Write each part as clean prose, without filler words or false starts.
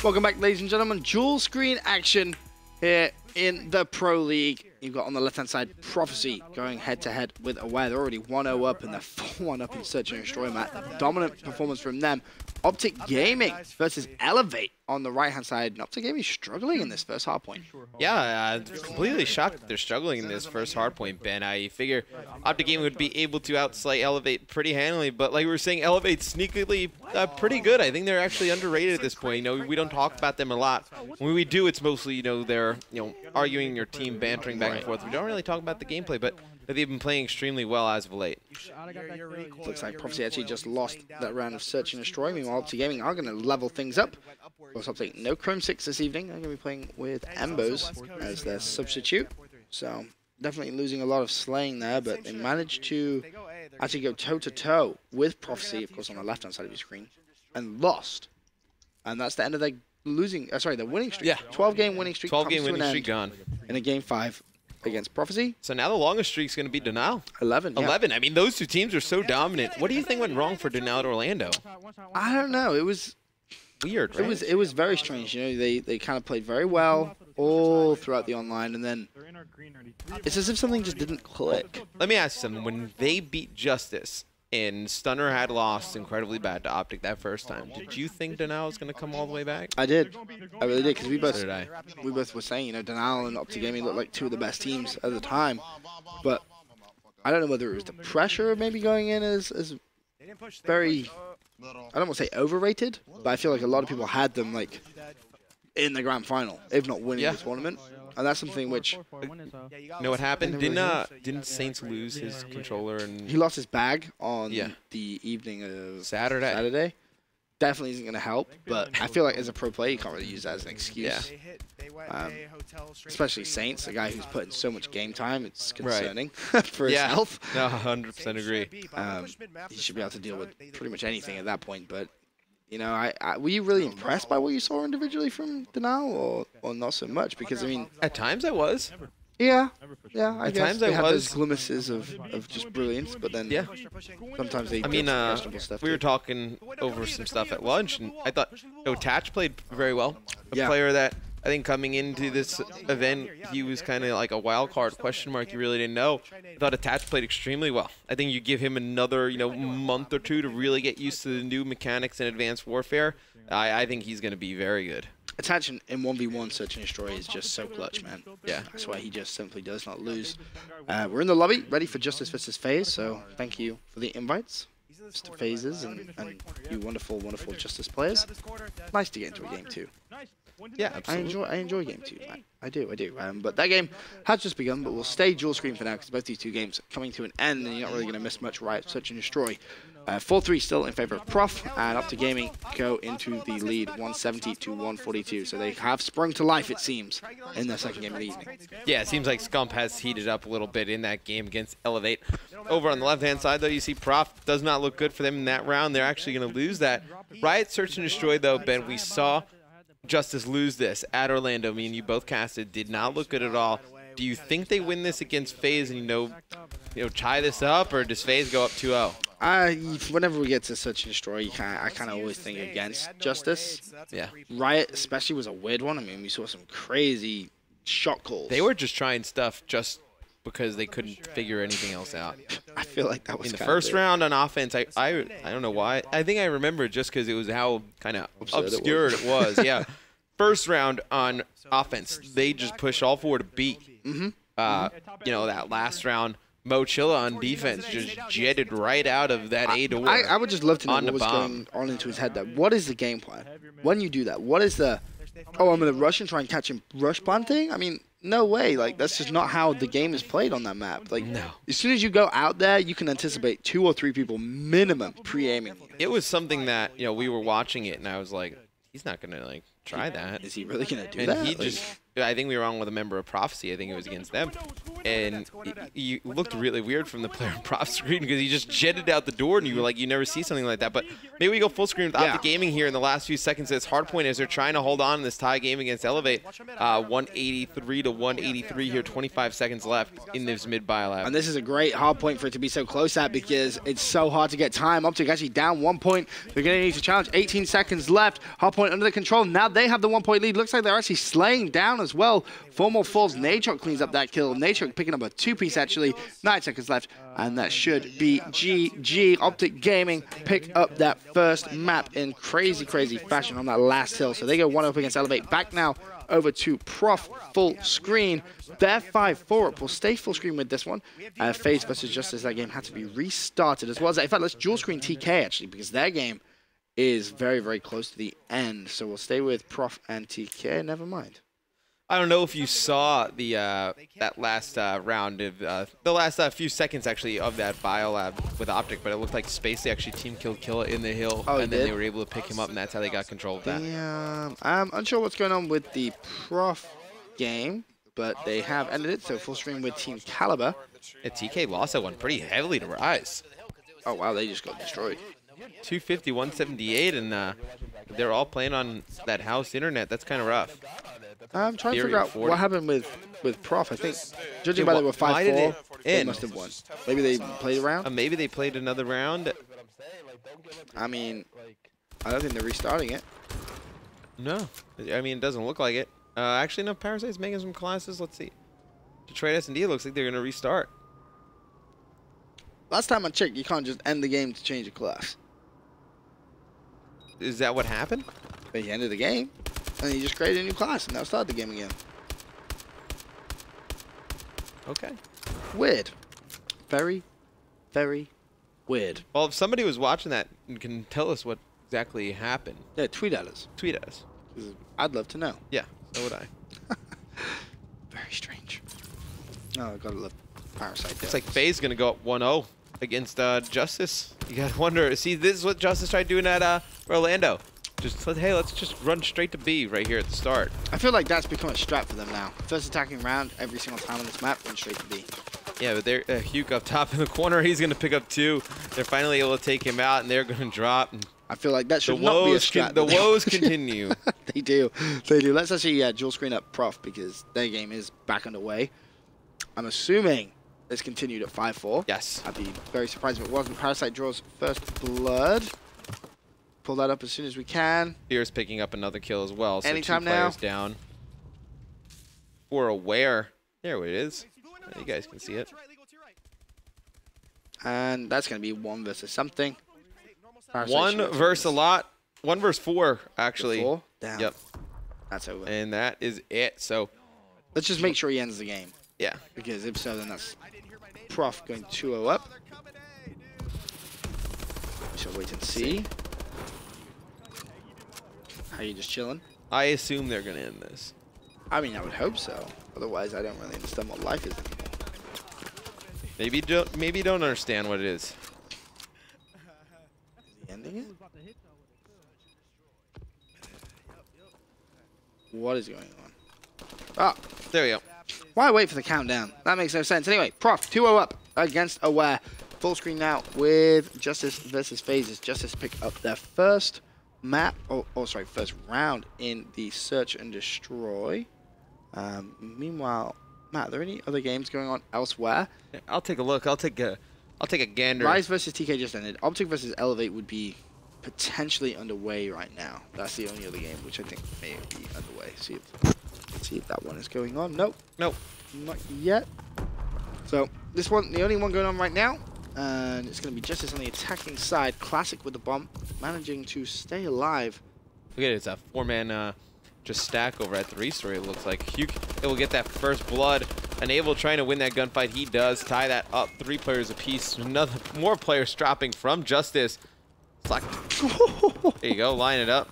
Welcome back, ladies and gentlemen. Dual screen action here in the Pro League. You've got on the left-hand side Prophecy going head-to-head with Aware. They're already 1-0 up and they're 4-1 up in Search and Destroy, Matt. Dominant performance from them. Optic Gaming versus Elevate on the right-hand side. And Optic Gaming struggling in this first hard point. Yeah, completely shocked that they're struggling in this first hard point, Ben. I figure Optic Gaming would be able to outslay Elevate pretty handily, but like we were saying, Elevate sneakily pretty good. I think they're actually underrated at this point. You know, we don't talk about them a lot. When we do, it's mostly, they're, arguing your team, bantering back and forth. We don't really talk about the gameplay, but they've been playing extremely well as of late. Looks like Prophecy actually just lost that round of Search and Destroy. Meanwhile, Optic Gaming are going to level things up. Of course, Optic no Chrome 6 this evening. They're going to be playing with Embos as their substitute. So definitely losing a lot of slaying there, but they managed to actually go toe-to-toe with Prophecy, of course, on the left-hand side of your screen, and lost. And that's the end of their their winning streak. Yeah. 12-game winning streak. 12-game winning streak gone. In a game 5 against Prophecy. So now the longest streak is going to be Denial. 11. Yeah. 11. I mean, those two teams are so dominant. What do you think went wrong for Denial at Orlando? I don't know. It was weird, right? It was very strange. They kind of played very well all throughout the online, and then it's as if something just didn't click. Let me ask you something. When they beat JusTus and Stunner had lost incredibly bad to Optic that first time, did you think Denial was going to come all the way back? I did. I really did, because we both were saying, Denial and Optic Gaming looked like two of the best teams at the time. But I don't know whether it was the pressure of maybe going in as very, I don't want to say overrated, but I feel like a lot of people had them like in the grand final, if not winning the tournament. And that's something which... You know what happened? Didn't Saints lose his controller? And he lost his bag on the evening of Saturday. Definitely isn't going to help, but I feel like as a pro player, you can't really use that as an excuse. Yeah. Especially Saints, a guy who's put in so much game time, it's concerning for his health. No, 100% agree. He should be able to deal with pretty much anything at that point, but... were you really impressed by what you saw individually from Denial, or not so much? Because, I mean... At times I was. Yeah, I guess. Times they had was. those glimpses of just brilliance, but then sometimes they I mean, questionable stuff we were talking over some stuff at lunch, and I thought Tatch played very well. A player that I think coming into this event, he was kind of like a wild card question mark. You really didn't know. I thought Attach played extremely well. I think you give him another month or two to really get used to the new mechanics in Advanced Warfare. I think he's going to be very good. Attach in 1v1 Search and Destroy is just so clutch, man. Yeah, that's why he just simply does not lose. We're in the lobby, ready for JusTus versus FaZe, so thank you for the invites. Mr. FaZes and you wonderful, wonderful JusTus players. Nice to get into a game too. Yeah, absolutely. I enjoy game 2. I do. But that game has just begun, but we'll stay dual screen for now because both these two games are coming to an end and you're not really going to miss much. Right, Search and Destroy. 4-3 still in favor of Prof, and Optic Gaming go into the lead 170 to 142. So they have sprung to life, it seems, in their second game of the evening. Yeah, it seems like Scump has heated up a little bit in that game against Elevate. Over on the left-hand side, though, you see Prof does not look good for them in that round. They're actually going to lose that. Riot Search and Destroy, though, Ben, we saw JusTus lose this at Orlando. I mean, you both casted, did not look good at all. Do you think they win this against FaZe and, tie this up, or does FaZe go up 2-0? Whenever we get to Search and Destroy, I kind of always think against JusTus. Yeah. Riot especially was a weird one. I mean, we saw some crazy shot calls. They were just trying stuff just because they couldn't figure anything else out. I feel like that was in the first round on offense. I don't know why. I think I remember just because it was how kind of obscured it was. Yeah. First round on offense, they just pushed all four to beat. That last round, Mo Chilla on defense just jetted right out of that A door. I would just love to know what was going on into his head there. What is the game plan? When you do that, what is the, I'm going to rush and try and catch him rush planting? I mean, no way. Like, that's just not how the game is played on that map. Like, no. As soon as you go out there, you can anticipate 2 or 3 people minimum pre-aiming. It was something that, we were watching it, and I was like, he's not going to, try that. Is he really going to do and that? He just I think we were on with a member of Prophecy. I think it was against them. And you looked really weird from the player on Prof screen because he just jetted out the door and you were like, you never see something like that. But maybe we go full screen with Optic Gaming here in the last few seconds. It's hardpoint as they're trying to hold on in this tie game against Elevate. 183 to 183 here, 25 seconds left in this mid-buy lab. And this is a great hardpoint for it to be so close at because it's so hard to get time. Optic actually down 1 point. They're going to need to challenge. 18 seconds left. Hardpoint under the control. Now they have the 1 point lead. Looks like they're actually slaying down as well. 4 more falls. Nadeshot cleans up that kill. Nadeshot picking up a 2-piece actually. 9 seconds left. And that should be GG. Optic Gaming pick up that first map in crazy, crazy fashion on that last hill. So they go 1-up against Elevate. Back now over to Prof full screen. They're 5-4 up. We'll stay full screen with this one. FaZe versus JusTus. That game had to be restarted as well as that. In fact, let's dual screen TK actually because their game is very, very close to the end. So we'll stay with Prof and TK. Never mind. I don't know if you saw the that last round of the last few seconds actually of that biolab with Optic, but it looked like Spacey actually team killed Killa in the hill, and then they were able to pick him up, and that's how they got control of that. Yeah, I'm unsure what's going on with the Prof game, but they have ended it. So full screen with Team Caliber. Yeah, TK lost that one pretty heavily to Rise. Oh wow, they just got destroyed. 250, 178, and they're all playing on that house internet. That's kind of rough. I'm trying to figure out what happened with Prof. I think, judging by they were 5-4, they must have won. Maybe they played a round? Maybe they played another round. I mean, I don't think they're restarting it. No. I mean, it doesn't look like it. Actually, no, Parasite's making some classes. Let's see. Detroit S&D looks like they're going to restart. Last time I checked, you can't just end the game to change a class. Is that what happened? They ended the game, and you just created a new class, and now start the game again. Okay. Weird. Very, very weird. Well, if somebody was watching that and can tell us what exactly happened. Yeah, tweet at us. Tweet at us. I'd love to know. Yeah, so would I. Very strange. Oh, I gotta love Parasite. It's like FaZe gonna go up 1-0 against JusTus. You gotta wonder. See, this is what JusTus tried doing at Orlando. Just hey, let's just run straight to B right here at the start. I feel like that's become a strat for them now. First attacking round every single time on this map, run straight to B. Yeah, but they're Hugh up top in the corner. He's gonna pick up 2. They're finally able to take him out, and they're gonna drop. And I feel like that should not be a strat. The woes continue. They do. They do. Let's actually dual screen up Prof because their game is back underway. I'm assuming it's continued at 5-4. Yes. I'd be very surprised if it wasn't. Parasite draws first blood. Pull that up as soon as we can. Fear's picking up another kill as well. So Anytime 2 players now. Down. For Aware. There it is. You guys can see it. And that's going to be 1 versus something. Parasite 1 versus a lot. 1 versus 4, actually. 4? Damn. Yep. That's over. And that is it. So let's just make sure he ends the game. yeah. Because if so, then that's Prof going 2-0 up. We shall wait and see. How you just chilling? I assume they're going to end this. I mean, I would hope so. Otherwise, I don't really understand what life is anymore. Maybe you don't understand what it is. Is he ending it? What is going on? Ah, There we go. why wait for the countdown? That makes no sense. Anyway, Prof 2-0 up against Aware. Full screen now with JusTus versus FaZe. JusTus pick up their first map, sorry, first round in the Search and Destroy. Meanwhile, Matt, are there any other games going on elsewhere? I'll take a look. I'll take a gander. Rise versus TK just ended. Optic versus Elevate would be potentially underway right now. That's the only other game which I think may be underway. See if that one is going on. Nope. Nope. Not yet. So this one, the only one going on right now, and it's going to be JusTus on the attacking side. Classic with the bomb, managing to stay alive. Look at it. It's a 4-man just stack over at the restory. It looks like Hugh will get that first blood. Enable trying to win that gunfight. He does tie that up. 3 players apiece. More players dropping from JusTus. It's like, there you go. Line it up.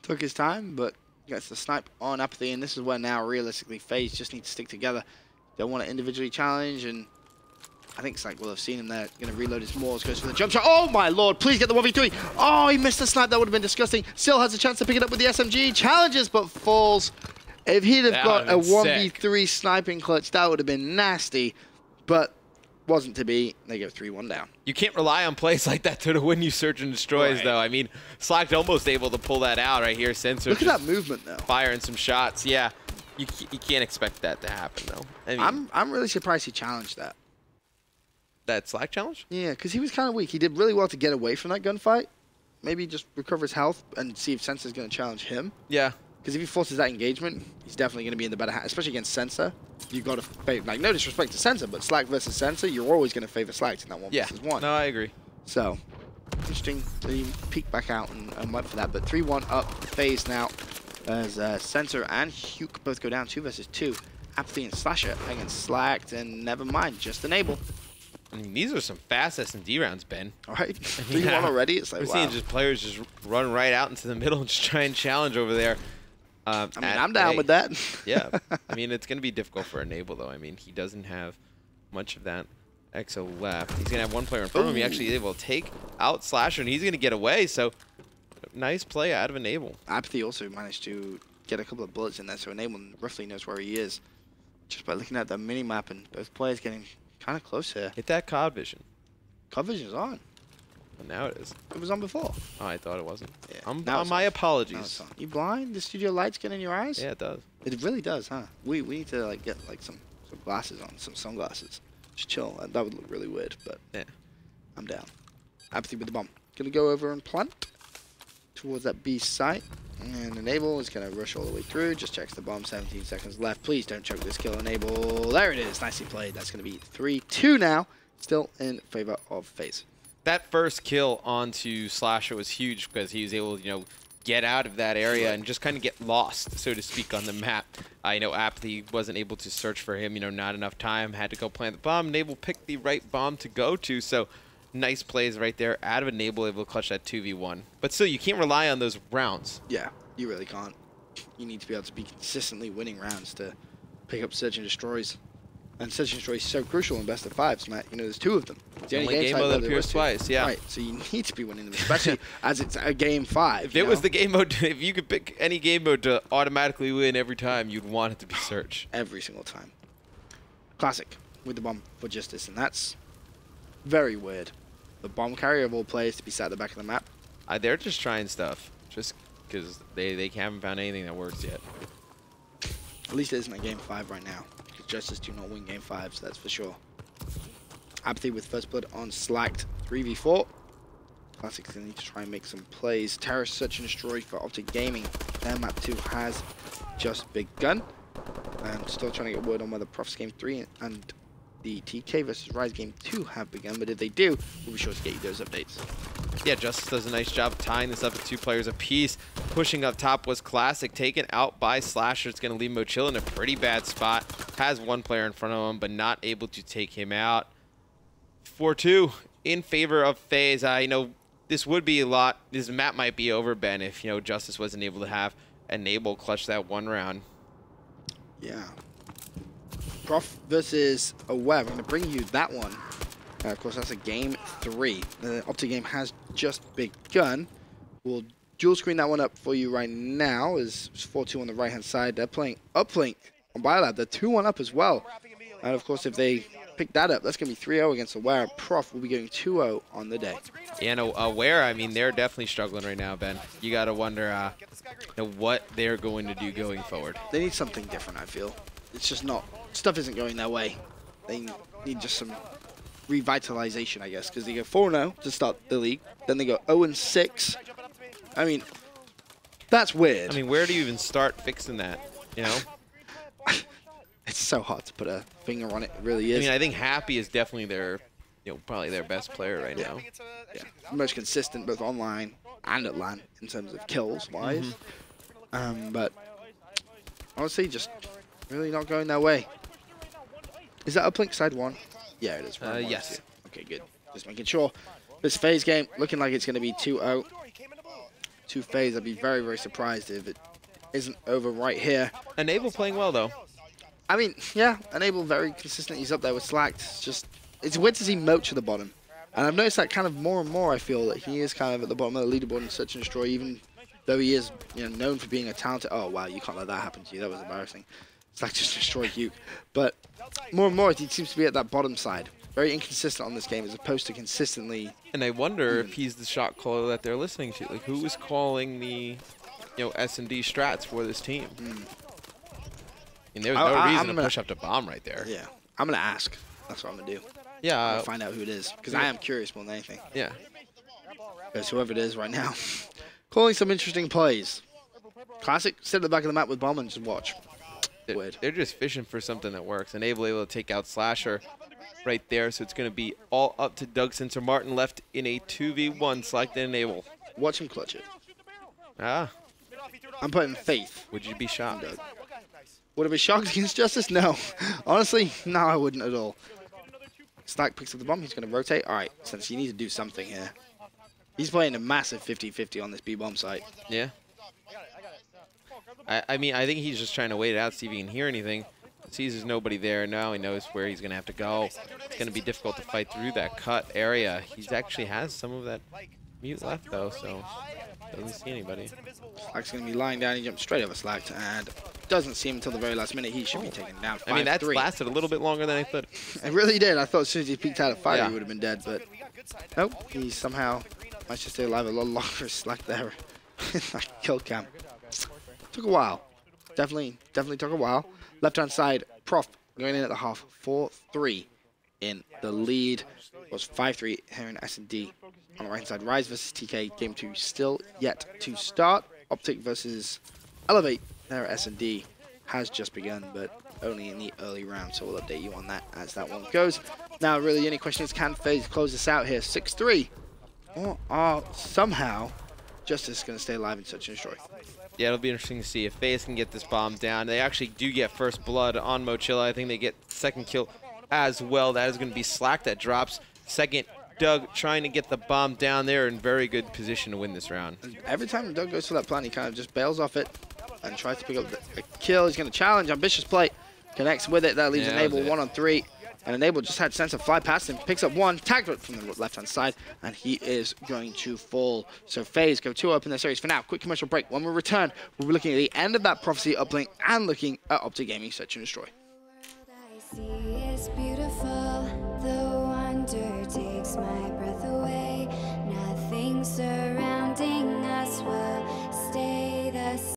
Took his time, but gets the snipe on Apathy, and this is where now realistically FaZe just need to stick together. Don't want to individually challenge, and I think Snake will have seen him there. Going to reload his Moors, goes for the jump shot. Oh my lord, please get the 1v3. Oh, he missed the snipe. That would have been disgusting. Still has a chance to pick it up with the SMG. Challenges, but falls. If he'd have That got a would've been 1v3 sniping clutch, that would have been nasty. But wasn't to be. They go 3-1 down. You can't rely on plays like that to win you search and destroys, Right. though. I mean, Slack's almost able to pull that out right here. Sensor Look at that movement, though. firing some shots. Yeah, you can't expect that to happen, though. I mean, I'm really surprised he challenged that. that Slack challenge? Yeah, because he was kind of weak. He did really well to get away from that gunfight. Maybe just recover his health and see if Sensor's going to challenge him. Yeah. Because if he forces that engagement, he's definitely going to be in the better hand, especially against Sensor. You've got to favor, like, no disrespect to Sensor, but Slack versus Sensor, you're always going to favor Slack in that 1 versus 1. No, I agree. So, interesting to even peek back out and went for that. But 3-1 up FaZe now as Sensor and Huke both go down 2 versus 2. Apathy and Slasher against Slacked, and never mind, just enable. I mean, these are some fast S&D rounds, Ben. All right, 3-1 already. It's like, We're wow. seeing just players just run right out into the middle and just try and challenge over there. I mean, I'm down with that. Yeah. I mean, it's going to be difficult for Enable, though. I mean, he doesn't have much of that EXO left. He's going to have one player in front of him. He actually is able to take out Slasher, and he's going to get away. So, nice play out of Enable. Apathy also managed to get a couple of bullets in there, so Enable roughly knows where he is. Just by looking at the mini-map, and both players getting kind of close here. Hit that COD vision. COD vision's on. Well, now it is. It was on before. Oh, I thought it wasn't. Yeah, My Now apologies. it's on. You blind? The studio lights get in your eyes? Yeah, it does. It really does, huh? We need to like get like some glasses on, some sunglasses. Just chill. That would look really weird, but Yeah. I'm down. Apathy with the bomb. Gonna go over and plant towards that B site. And Enable is gonna rush all the way through. Just checks the bomb. 17 seconds left. Please don't choke this kill, Enable. There it is. Nicely played. That's gonna be 3-2 now. Still in favor of FaZe. That first kill onto Slasher was huge because he was able to, get out of that area and just kind of get lost, so to speak, on the map. Apathy wasn't able to search for him, not enough time, had to go plant the bomb. Enable picked the right bomb to go to, so nice plays right there out of Enable, able to clutch that 2v1. But still, you can't rely on those rounds. Yeah, you really can't. You need to be able to be consistently winning rounds to pick up Search and Destroys. And Search and Destroy is so crucial in best of fives, Matt. There's 2 of them. It's the only game mode that appears twice, yeah. Right, so you need to be winning them, especially as it's a game 5. If it was the game mode, if you could pick any game mode to automatically win every time, you'd want it to be Search. Every single time. Classic with the bomb for JusTus, and that's very weird. The bomb carrier of all players to be sat at the back of the map. They're just trying stuff, just because they haven't found anything that works yet. At least it isn't a game 5 right now. JusTus do not win game 5s, that's for sure. Apathy with first blood on Slacked 3v4. Classic's gonna need to try and make some plays. Terrorist Search and Destroy for Optic Gaming. Their map 2 has just begun. I'm still trying to get word on whether Profs Game 3 and the TK versus Rise Game 2 have begun, but if they do, we'll be sure to get you those updates. Yeah, JusTus does a nice job tying this up at 2 players apiece. Pushing up top was Classic, taken out by Slasher. It's going to leave Mochilla in a pretty bad spot. Has 1 player in front of him, but not able to take him out. 4-2 in favor of FaZe. This would be a lot. This map might be over, Ben, if, JusTus wasn't able to have Enable clutch that 1 round. Yeah. Prof versus Aware. I'm going to bring you that one. Of course, that's a game 3. The Optic game has just begun. We'll dual screen that one up for you right now. It's 4-2 on the right-hand side. They're playing Uplink on Biolab. They're 2-1 up as well. And, of course, if they pick that up, that's going to be 3-0 against Aware. Prof will be going 2-0 on the day. Yeah, no, Aware, they're definitely struggling right now, Ben. You got to wonder what they're going to do going forward. They need something different, I feel. It's just not... Stuff isn't going their way. They need just some revitalization, I guess, because they go 4-0 to start the league. Then they go 0-6. That's weird. Where do you even start fixing that, It's so hard to put a finger on it. It really is. I think Happy is definitely their, probably their best player right now. Yeah. Most consistent both online and at LAN in terms of kills-wise. But honestly, just really not going their way. Is that Uplink side 1? Yeah, it is. Yes. Okay, good. Just making sure. This FaZe game looking like it's going to be 2-0 to FaZe. I'd be very, very surprised if it isn't over right here. Enable playing well, though. Yeah, Enable very consistent. He's up there with Slacked. It's weird to see Moch at the bottom. And I've noticed that kind of more and more, I feel, that he is kind of at the bottom of the leaderboard in Search and Destroy, even though he is known for being a talented. Oh wow, you can't let that happen to you. That was embarrassing. Slack just destroyed Uke. But more and more, he seems to be at that bottom side. Very inconsistent on this game as opposed to consistently. And I wonder if he's the shot caller that they're listening to. Like, who is calling the, S&D strats for this team? And there's no reason to push up to bomb right there. Yeah, I'm gonna ask. That's what I'm gonna do. Yeah, I'm gonna find out who it is because I am curious more than anything. Yeah. Because whoever it is right now, calling some interesting plays. Classic. Sit at the back of the map with bomb and just watch. Weird. They're just fishing for something that works. Enable able to take out Slasher right there, so it's going to be all up to Doug Sensor Martin left in a 2v1. Select and enable. Watch him clutch it. Ah. I'm putting faith. Would you be shocked? Doug. Would I be shocked against JusTus? No. Honestly, no, I wouldn't at all. Stack picks up the bomb. He's going to rotate. All right, since you need to do something here. He's playing a massive 50-50 on this B-bomb site. Yeah. I mean, I think he's just trying to wait it out, see if he can hear anything. Sees there's nobody there. Now he knows where he's going to have to go. It's going to be difficult to fight through that cut area. He actually has some of that mute left, though, so doesn't see anybody. Slack's going to be lying down. He jumps straight over Slack and doesn't see him until the very last minute. He should be taken down 5-3. I mean, that's lasted a little bit longer than I thought. It really did. I thought as soon as he peeked out at fire, he would have been dead, but nope. He somehow managed to stay alive a little longer. Slack there in that kill cam. Took a while. Definitely took a while. Left-hand side, Prof going in at the half. 4-3 in the lead. It was 5-3 here in S&D. On the right-hand side, Rise versus TK. Game 2 still yet to start. Optic versus Elevate there at S&D has just begun, but only in the early round, so we'll update you on that as that one goes. Now, really, the only question is, can FaZe close this out here? 6-3. Or are somehow JusTus going to stay alive in Search and Destroy? Yeah, it'll be interesting to see if FaZe can get this bomb down. They actually do get first blood on Mochilla. I think they get second kill as well. That is going to be Slack that drops. Second, Doug trying to get the bomb down there in very good position to win this round. Every time Doug goes for that plan, he kind of just bails off it and tries to pick up a kill. He's going to challenge. Ambitious play. Connects with it. That leaves Enable 1-on-3. And Enable just had Sensor fly past him. Picks up one. Tagged it from the left-hand side. And he is going to fall. So FaZe go 2-up in their series. For now, quick commercial break. When we return, we'll be looking at the end of that Prophecy uplink and looking at Optic Gaming Search and Destroy. Is beautiful, the wonder takes my breath away. Nothing surrounding us will stay the same.